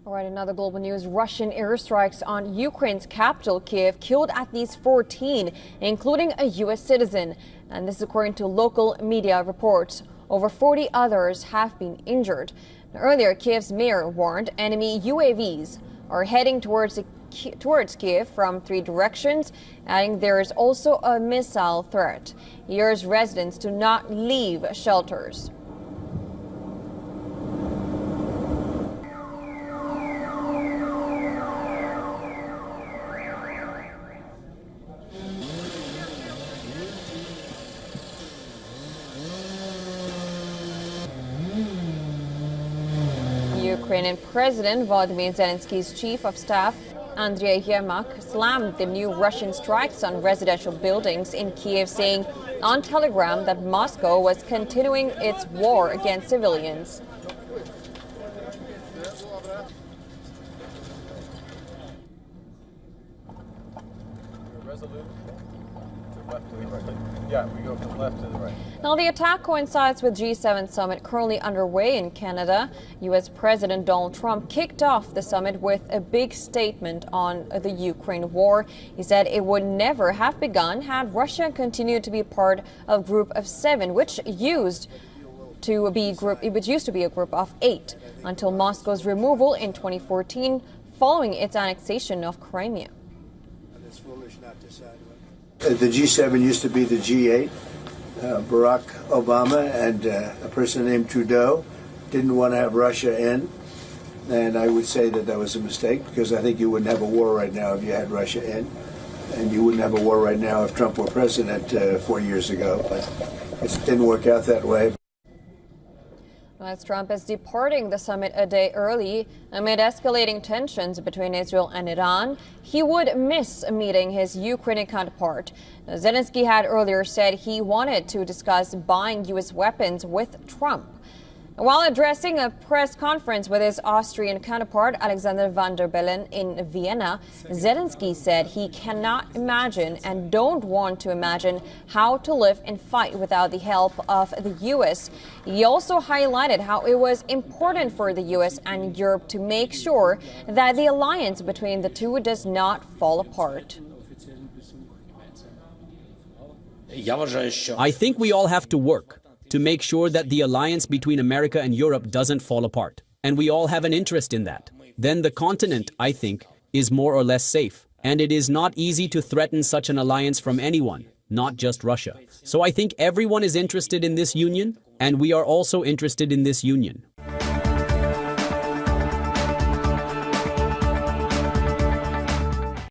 All right, another global news. Russian airstrikes on Ukraine's capital, Kyiv, killed at least 14, including a U.S. citizen. And this is according to local media reports. Over 40 others have been injured. Earlier, Kyiv's mayor warned enemy UAVs are heading towards Kyiv from 3 directions, adding there is also a missile threat. He urged residents to not leave shelters. Ukrainian President Volodymyr Zelensky's chief of staff, Andriy Yermak, slammed the new Russian strikes on residential buildings in Kyiv, saying on Telegram that Moscow was continuing its war against civilians. Yeah, we go from left to the right. Now, the attack coincides with G7 summit currently underway in Canada. U.S. President Donald Trump kicked off the summit with a big statement on the Ukraine war. He said it would never have begun had Russia continued to be part of Group of 7, which used to be a group of 8 until Moscow's removal in 2014 following its annexation of Crimea. The G7 used to be the G8. Barack Obama and a person named Trudeau didn't want to have Russia in. And I would say that that was a mistake, because I think you wouldn't have a war right now if you had Russia in. And you wouldn't have a war right now if Trump were president 4 years ago. But it didn't work out that way. As Trump is departing the summit a day early amid escalating tensions between Israel and Iran, he would miss meeting his Ukrainian counterpart. Zelensky had earlier said he wanted to discuss buying U.S. weapons with Trump. While addressing a press conference with his Austrian counterpart, Alexander van der Bellen, in Vienna, Zelensky said he cannot imagine and don't want to imagine how to live and fight without the help of the U.S. He also highlighted how it was important for the U.S. and Europe to make sure that the alliance between the two does not fall apart. I think we all have to work to make sure that the alliance between America and Europe doesn't fall apart. And we all have an interest in that. Then the continent, I think, is more or less safe. And it is not easy to threaten such an alliance from anyone, not just Russia. So I think everyone is interested in this union, and we are also interested in this union.